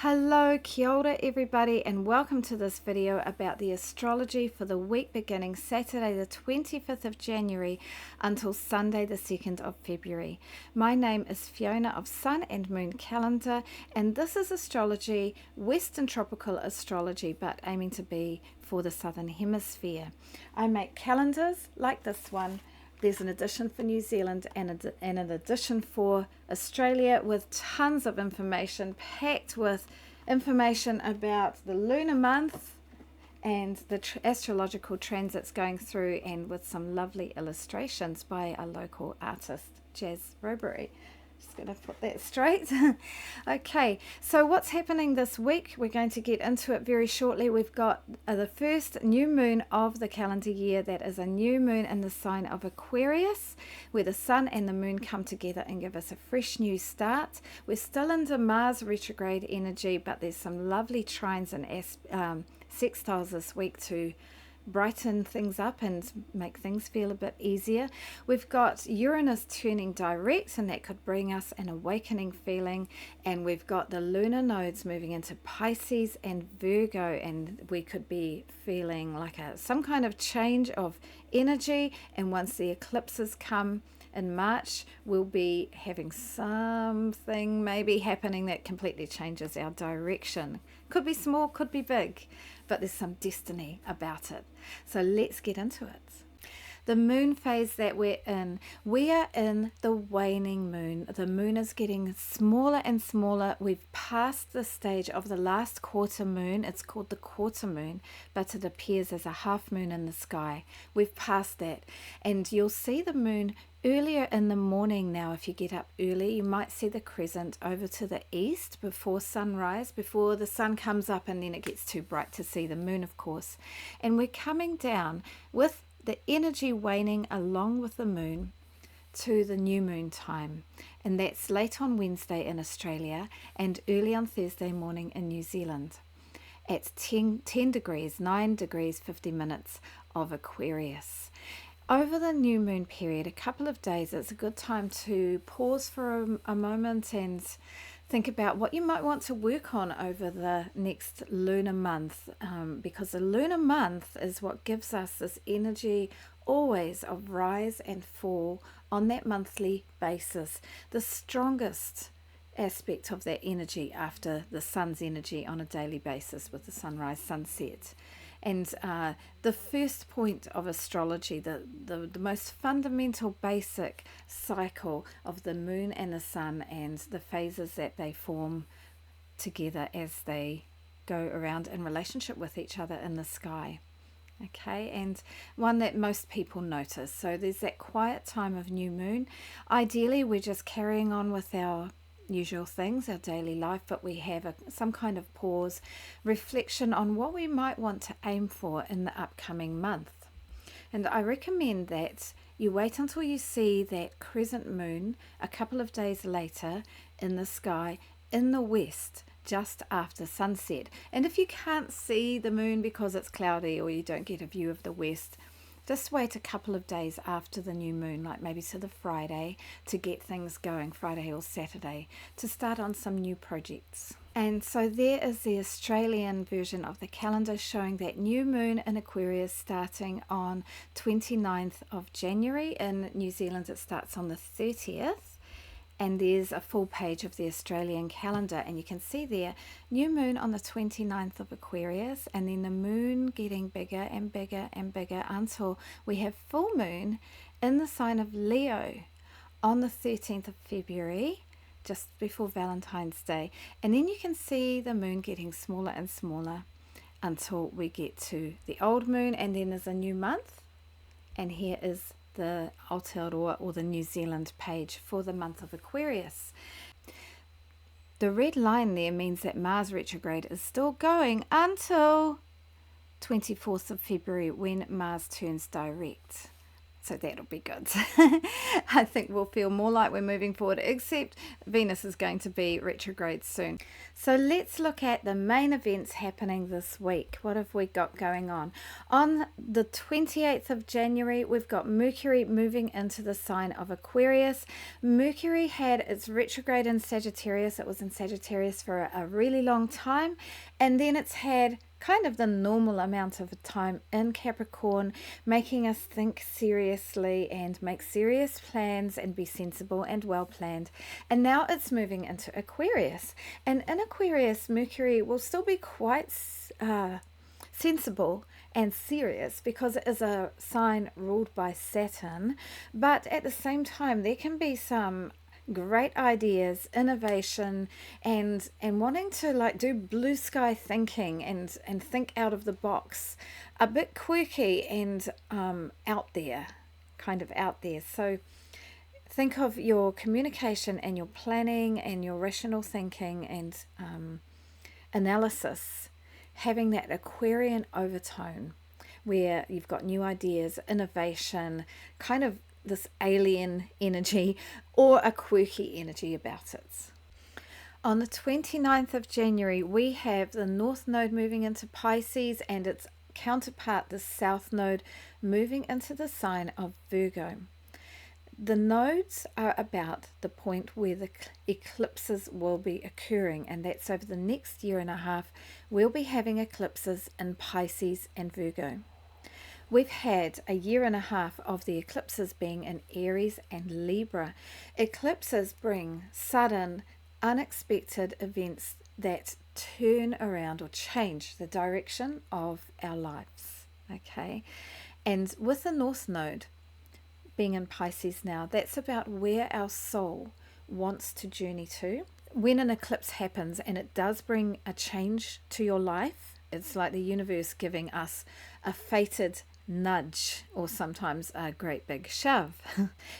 Hello, kia ora everybody, and welcome to this video about the astrology for the week beginning Saturday the 25th of January until Sunday the 2nd of February. My name is Fiona of Sun and Moon Calendar, and this is astrology, Western tropical astrology, but aiming to be for the Southern Hemisphere. I make calendars like this one. There's an edition for New Zealand and an edition for Australia with tons of information, packed with information about the lunar month and the astrological transits going through, and with some lovely illustrations by a local artist, Jazz Robery. Just going to put that straight. Okay, so what's happening this week? We're going to get into it very shortly. We've got the first new moon of the calendar year. That is a new moon in the sign of Aquarius, where the sun and the moon come together and give us a fresh new start. We're still under Mars retrograde energy, but there's some lovely trines and sextiles this week to brighten things up and make things feel a bit easier. We've got Uranus turning direct, and that could bring us an awakening feeling, and we've got the lunar nodes moving into Pisces and Virgo, and we could be feeling like some kind of change of energy. And once the eclipses come in March, we'll be having something maybe happening that completely changes our direction. Could be small, could be big, but there's some destiny about it. So let's get into it. The moon phase that we're in, we are in the waning moon. The moon is getting smaller and smaller. We've passed the stage of the last quarter moon. It's called the quarter moon, but it appears as a half moon in the sky. We've passed that, and you'll see the moon earlier in the morning now. If you get up early, you might see the crescent over to the east before sunrise, before the sun comes up and then it gets too bright to see the moon, of course. And we're coming down with the energy waning along with the moon to the new moon time, and that's late on Wednesday in Australia and early on Thursday morning in New Zealand at 10 degrees, 9 degrees 50 minutes of Aquarius. Over the new moon period, a couple of days, it's a good time to pause for a moment and think about what you might want to work on over the next lunar month, because the lunar month is what gives us this energy always of rise and fall on that monthly basis. The strongest aspect of that energy after the sun's energy on a daily basis with the sunrise, sunset. And the first point of astrology, the most fundamental basic cycle of the moon and the sun and the phases that they form together as they go around in relationship with each other in the sky. Okay, and one that most people notice. So there's that quiet time of new moon. Ideally, we're just carrying on with our usual things, our daily life, but we have some kind of pause, reflection on what we might want to aim for in the upcoming month. And I recommend that you wait until you see that crescent moon a couple of days later in the sky in the west, just after sunset. And if you can't see the moon because it's cloudy or you don't get a view of the west, just wait a couple of days after the new moon, like maybe to the Friday, to get things going, Friday or Saturday, to start on some new projects. And so there is the Australian version of the calendar showing that new moon in Aquarius starting on 29th of January. In New Zealand, it starts on the 30th. And there's a full page of the Australian calendar, and you can see there new moon on the 29th of Aquarius, and then the moon getting bigger and bigger and bigger until we have full moon in the sign of Leo on the 13th of February, just before Valentine's Day. And then you can see the moon getting smaller and smaller until we get to the old moon, and then there's a new month. And here is the Aotearoa or the New Zealand page for the month of Aquarius. The red line there means that Mars retrograde is still going until 24th of February when Mars turns direct. So that'll be good. I think we'll feel more like we're moving forward, except Venus is going to be retrograde soon. So let's look at the main events happening this week. What have we got going on? On the 28th of January, we've got Mercury moving into the sign of Aquarius. Mercury had its retrograde in Sagittarius. It was in Sagittarius for a really long time, and then it's had kind of the normal amount of time in Capricorn, making us think seriously and make serious plans and be sensible and well planned. And now it's moving into Aquarius, and in Aquarius Mercury will still be quite sensible and serious because it is a sign ruled by Saturn, but at the same time there can be some great ideas, innovation, and wanting to like do blue sky thinking and think out of the box, a bit quirky and out there, kind of out there. So think of your communication and your planning and your rational thinking and analysis having that Aquarian overtone where you've got new ideas, innovation, kind of this alien energy or a quirky energy about it. On the 29th of January, we have the North Node moving into Pisces and its counterpart, the South Node, moving into the sign of Virgo. The nodes are about the point where the eclipses will be occurring, and that's over the next year and a half. We'll be having eclipses in Pisces and Virgo. We've had a year and a half of the eclipses being in Aries and Libra. Eclipses bring sudden, unexpected events that turn around or change the direction of our lives. Okay, and with the North Node being in Pisces now, that's about where our soul wants to journey to. When an eclipse happens and it does bring a change to your life, it's like the universe giving us a fated nudge or sometimes a great big shove.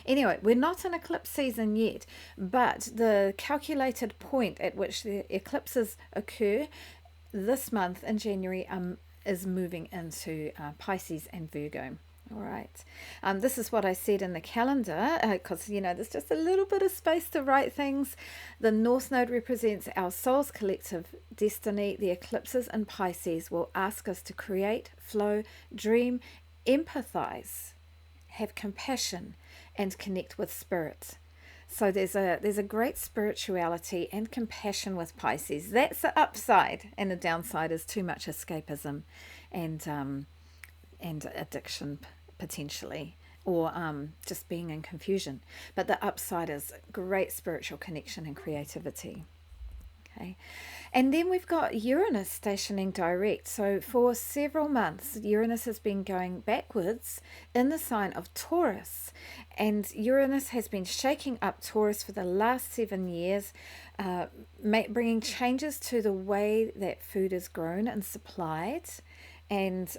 Anyway, we're not in eclipse season yet, but the calculated point at which the eclipses occur this month in January is moving into Pisces and Virgo. All right. This is what I said in the calendar because, there's just a little bit of space to write things. The North Node represents our soul's collective destiny. The eclipses in Pisces will ask us to create, flow, dream, empathize, have compassion, and connect with spirit. So there's a great spirituality and compassion with Pisces. That's the upside, and the downside is too much escapism and addiction potentially, or just being in confusion. But the upside is great spiritual connection and creativity. Okay, and then we've got Uranus stationing direct. So for several months, Uranus has been going backwards in the sign of Taurus, and Uranus has been shaking up Taurus for the last 7 years, bringing changes to the way that food is grown and supplied, and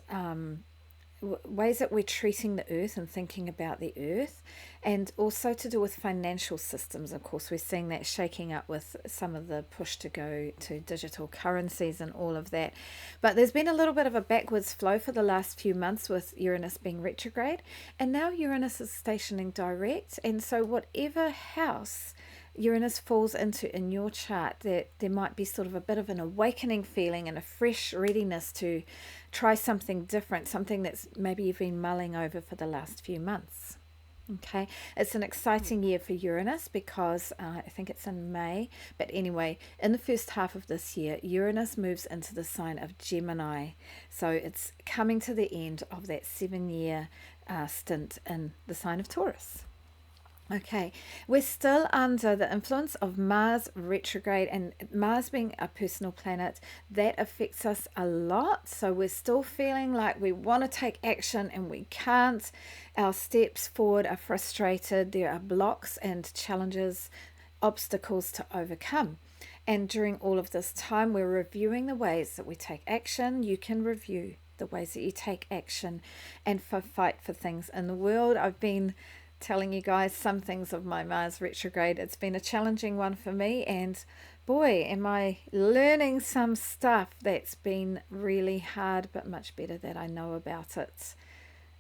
ways that we're treating the earth and thinking about the earth, and also to do with financial systems. Of course, we're seeing that shaking up with some of the push to go to digital currencies and all of that. But there's been a little bit of a backwards flow for the last few months with Uranus being retrograde, and now Uranus is stationing direct. And so whatever house Uranus falls into in your chart, there might be sort of a bit of an awakening feeling and a fresh readiness to try something different, something that's maybe you've been mulling over for the last few months. Okay, it's an exciting year for Uranus because I think it's in May, but anyway, in the first half of this year, Uranus moves into the sign of Gemini. So it's coming to the end of that 7-year stint in the sign of Taurus. Okay, we're still under the influence of Mars retrograde, and Mars being a personal planet, that affects us a lot. So we're still feeling like we want to take action and we can't. Our steps forward are frustrated. There are blocks and challenges, obstacles to overcome. And during all of this time, we're reviewing the ways that we take action. You can review the ways that you take action and fight for things in the world. I've been telling you guys some things of my Mars retrograde. It's been a challenging one for me, and boy, am I learning some stuff that's been really hard, but much better that I know about it,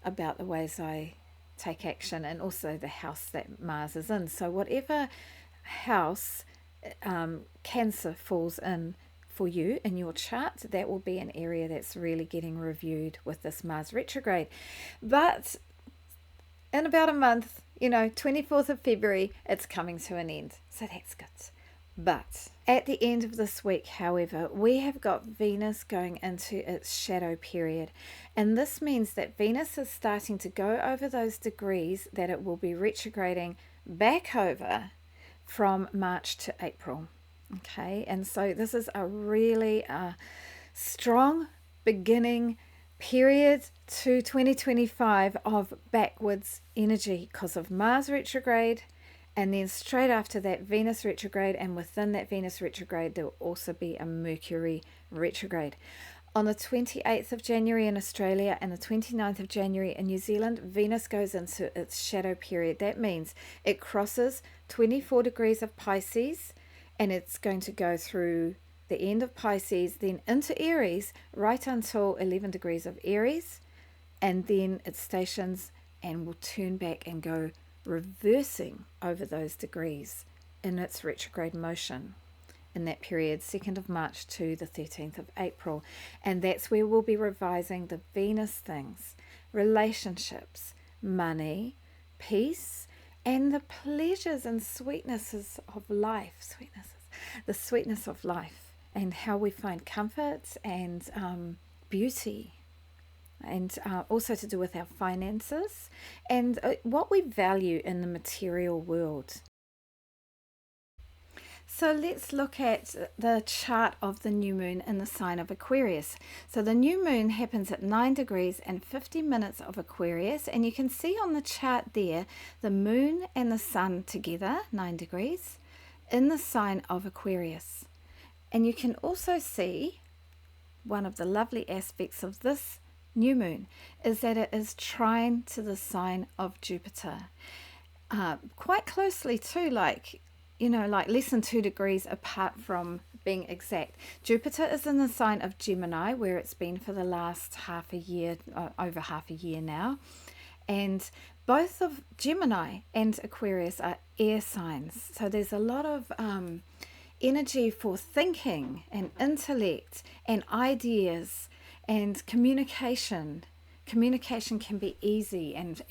about the ways I take action, and also the house that Mars is in. So whatever house Cancer falls in for you in your chart, that will be an area that's really getting reviewed with this Mars retrograde. But in about a month, 24th of February, it's coming to an end. So that's good. But at the end of this week, however, we have got Venus going into its shadow period. And this means that Venus is starting to go over those degrees that it will be retrograding back over from March to April. Okay, and so this is a really strong beginning period to 2025 of backwards energy because of Mars retrograde, and then straight after that Venus retrograde, and within that Venus retrograde there will also be a Mercury retrograde. On the 28th of January in Australia and the 29th of January in New Zealand, Venus goes into its shadow period. That means it crosses 24 degrees of Pisces, and it's going to go through the end of Pisces, then into Aries, right until 11 degrees of Aries, and then it stations and will turn back and go reversing over those degrees in its retrograde motion in that period, 2nd of March to the 13th of April. And that's where we'll be revising the Venus things, relationships, money, peace, and the pleasures and sweetnesses of life, the sweetness of life, and how we find comfort and beauty, and also to do with our finances and what we value in the material world. So let's look at the chart of the new moon in the sign of Aquarius. So the new moon happens at 9 degrees and 50 minutes of Aquarius, and you can see on the chart there the moon and the sun together, 9 degrees, in the sign of Aquarius. And you can also see one of the lovely aspects of this new moon is that it is trine to the sign of Jupiter. Quite closely too, like less than 2 degrees apart from being exact. Jupiter is in the sign of Gemini, where it's been for the last half a year, over half a year now. And both of Gemini and Aquarius are air signs. So there's a lot of energy for thinking and intellect and ideas and communication. Communication can be easy and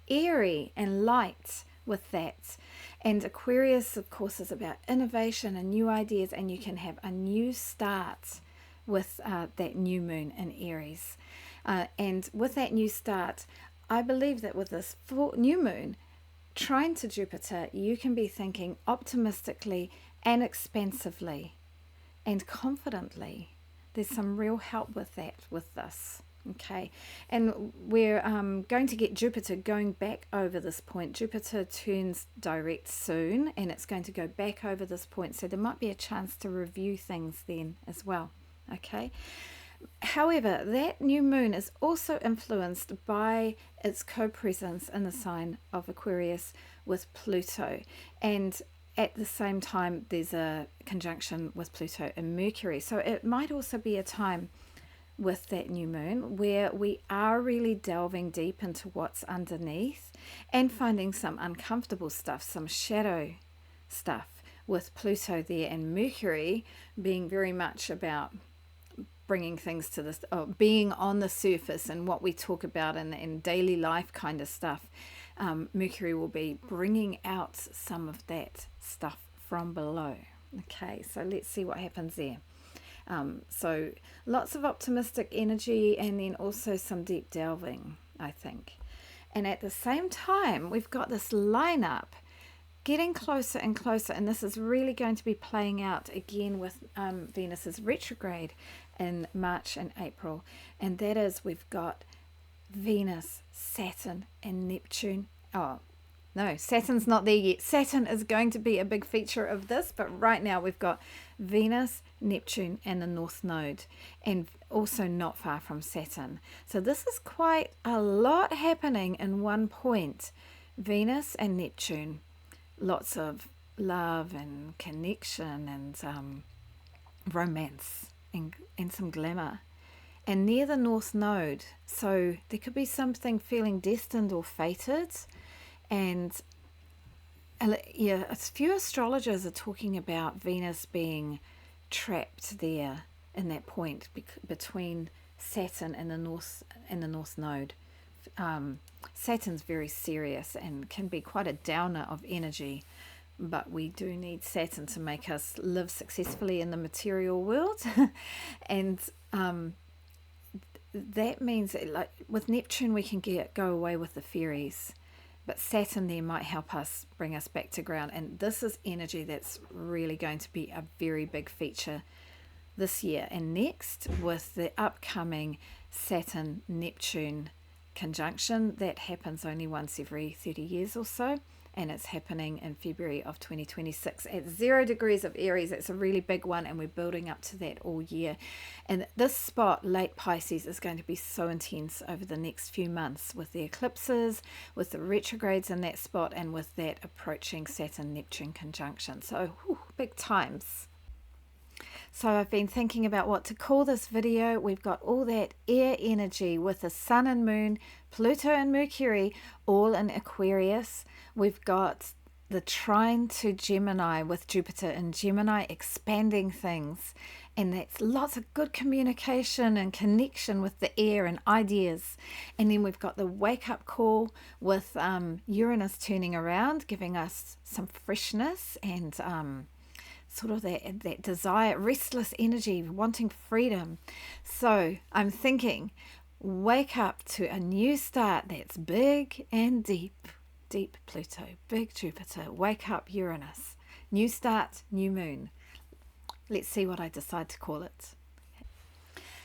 airy and light with that. And Aquarius, of course, is about innovation and new ideas, and you can have a new start with that new moon in Aries. And with that new start, I believe that with this full new moon trine to Jupiter, you can be thinking optimistically and expansively and confidently. There's some real help with that with this. Okay, and we're going to get Jupiter going back over this point. Jupiter turns direct soon, and it's going to go back over this point, so there might be a chance to review things then as well. Okay, however, that new moon is also influenced by its co-presence in the sign of Aquarius with Pluto, and at the same time there's a conjunction with Pluto and Mercury, so it might also be a time with that new moon where we are really delving deep into what's underneath and finding some uncomfortable stuff, some shadow stuff, with Pluto there and Mercury being very much about bringing things to this, being on the surface and what we talk about in daily life kind of stuff. Mercury will be bringing out some of that stuff from below. Okay, so let's see what happens there. So lots of optimistic energy, and then also some deep delving, I think. And at the same time, we've got this lineup getting closer and closer, and this is really going to be playing out again with Venus's retrograde in March and April. And that is, we've got Venus, Saturn, and Neptune. Oh, no, Saturn's not there yet. Saturn is going to be a big feature of this, but right now we've got Venus, Neptune, and the North Node, and also not far from Saturn. So this is quite a lot happening in one point. Venus and Neptune, lots of love and connection and romance and some glamour. and near the North Node. So there could be something feeling destined or fated. And yeah, a few astrologers are talking about Venus being trapped there in that point between Saturn and the North Node. Saturn's very serious and can be quite a downer of energy, but we do need Saturn to make us live successfully in the material world. And that means that, like with Neptune, we can go away with the fairies, but Saturn there might help us bring us back to ground. And this is energy that's really going to be a very big feature this year and next, with the upcoming Saturn-Neptune conjunction that happens only once every 30 years or so, and it's happening in February of 2026 at 0 degrees of Aries. It's a really big one, and we're building up to that all year. And this spot, late Pisces, is going to be so intense over the next few months, with the eclipses, with the retrogrades in that spot, and with that approaching Saturn-Neptune conjunction. So big times. So I've been thinking about what to call this video. We've got all that air energy with the Sun and Moon, Pluto and Mercury, all in Aquarius. We've got the trine to Gemini with Jupiter in Gemini, expanding things. And that's lots of good communication and connection with the air and ideas. And then we've got the wake-up call with Uranus turning around, giving us some freshness and sort of that desire, restless energy, wanting freedom. So I'm thinking, wake up to a new start that's big and deep. Deep Pluto, big Jupiter, wake up Uranus. New start, new moon. Let's see what I decide to call it.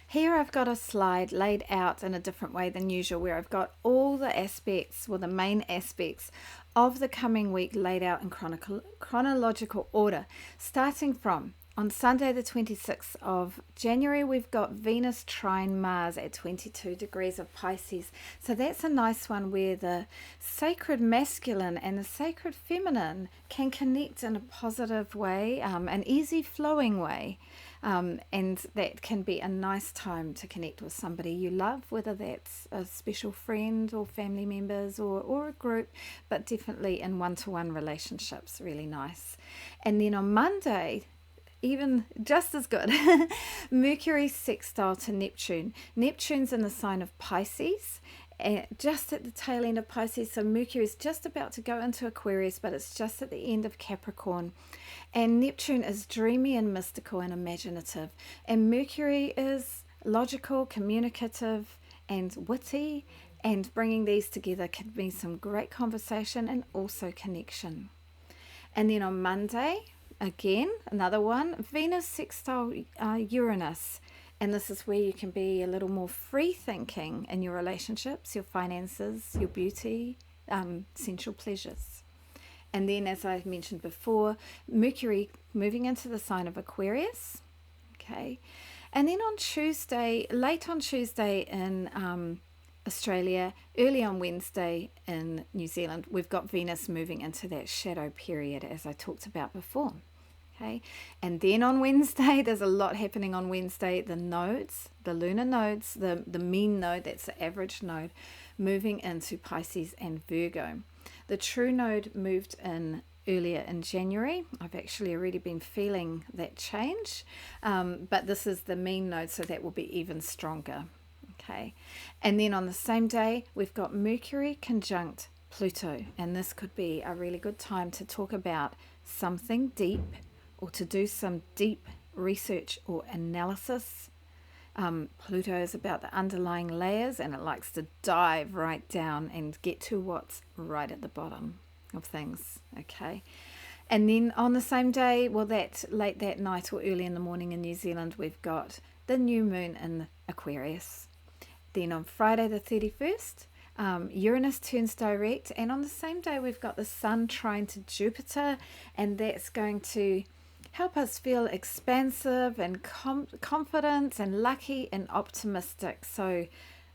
Here I've got a slide laid out in a different way than usual, where I've got all the aspects, the main aspects of the coming week laid out in chronological order, starting from on Sunday the 26th of January. We've got Venus trine Mars at 22 degrees of Pisces. So that's a nice one where the sacred masculine and the sacred feminine can connect in a positive way, an easy flowing way. And that can be a nice time to connect with somebody you love, whether that's a special friend or family members or a group, but definitely in one-to-one relationships, really nice. And then on Monday, even just as good, Mercury sextile to Neptune. Neptune's in the sign of Pisces, just at the tail end of Pisces. So Mercury is just about to go into Aquarius, but it's just at the end of Capricorn. And Neptune is dreamy and mystical and imaginative. And Mercury is logical, communicative, and witty. And bringing these together can be some great conversation and also connection. And then on Monday, again, another one, Venus sextile Uranus. And this is where you can be a little more free thinking in your relationships, your finances, your beauty, sensual pleasures. And then, as I mentioned before, Mercury moving into the sign of Aquarius. Okay. And then on Tuesday, late on Tuesday in Australia, early on Wednesday in New Zealand, we've got Venus moving into that shadow period, as I talked about before. Okay, and then on Wednesday, there's a lot happening on Wednesday. The nodes, the lunar nodes, the mean node, that's the average node, moving into Pisces and Virgo. The true node moved in earlier in January. I've actually already been feeling that change, but this is the mean node, so that will be even stronger. Okay, and then on the same day, we've got Mercury conjunct Pluto, and this could be a really good time to talk about something deep, or to do some deep research or analysis. Pluto is about the underlying layers, and it likes to dive right down and get to what's right at the bottom of things. Okay, and then on the same day, well, that late that night or early in the morning in New Zealand, we've got the new moon in Aquarius. Then on Friday the 31st, Uranus turns direct, and on the same day we've got the Sun trine to Jupiter, and that's going to help us feel expansive and confident and lucky and optimistic. So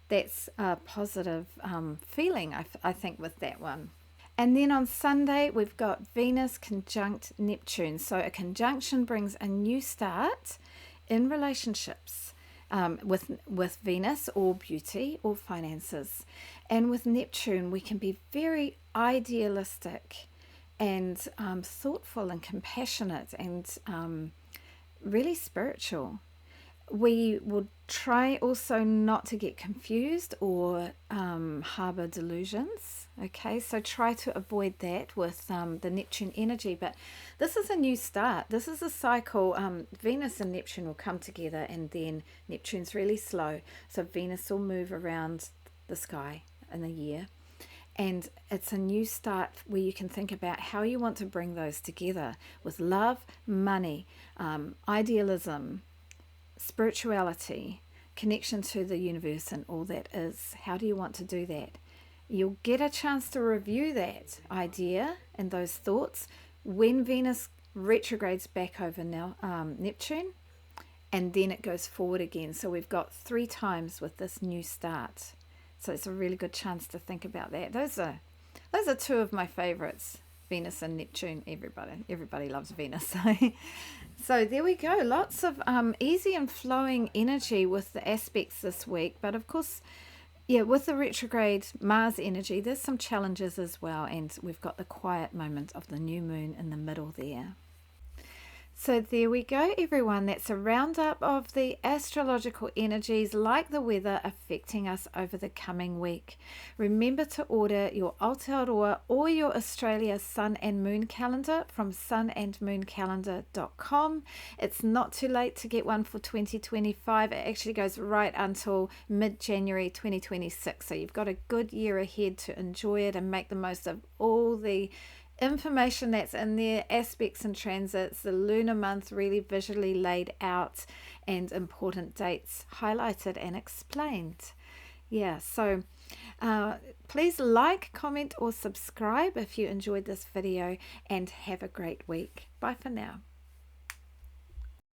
that's a positive feeling, I think, with that one. And then on Sunday, we've got Venus conjunct Neptune. So a conjunction brings a new start in relationships. with Venus, or beauty or finances. And with Neptune, we can be very idealistic and thoughtful and compassionate and really spiritual. We will try also not to get confused or harbor delusions. Okay, so try to avoid that with the Neptune energy. But this is a new start. This is a cycle. Venus and Neptune will come together, and then Neptune's really slow. So Venus will move around the sky in a year. And it's a new start where you can think about how you want to bring those together with love, money, idealism, spirituality, connection to the universe and all that is. How do you want to do that? You'll get a chance to review that idea and those thoughts when Venus retrogrades back over now Neptune, and then it goes forward again. So we've got 3 times with this new start. So it's a really good chance to think about that. Those are 2 of my favorites, Venus and Neptune. Everybody loves Venus. So there we go. Lots of easy and flowing energy with the aspects this week. But of course, yeah, with the retrograde Mars energy, there's some challenges as well. And we've got the quiet moment of the new moon in the middle there. So there we go, everyone. That's a roundup of the astrological energies like the weather affecting us over the coming week. Remember to order your Aotearoa or your Australia Sun and Moon calendar from sunandmooncalendar.nz. It's not too late to get one for 2025. It actually goes right until mid-January 2026. So you've got a good year ahead to enjoy it and make the most of all the information that's in there, aspects and transits, the lunar month really visually laid out, and important dates highlighted and explained. Yeah, so please like, comment or subscribe if you enjoyed this video, and have a great week. Bye for now.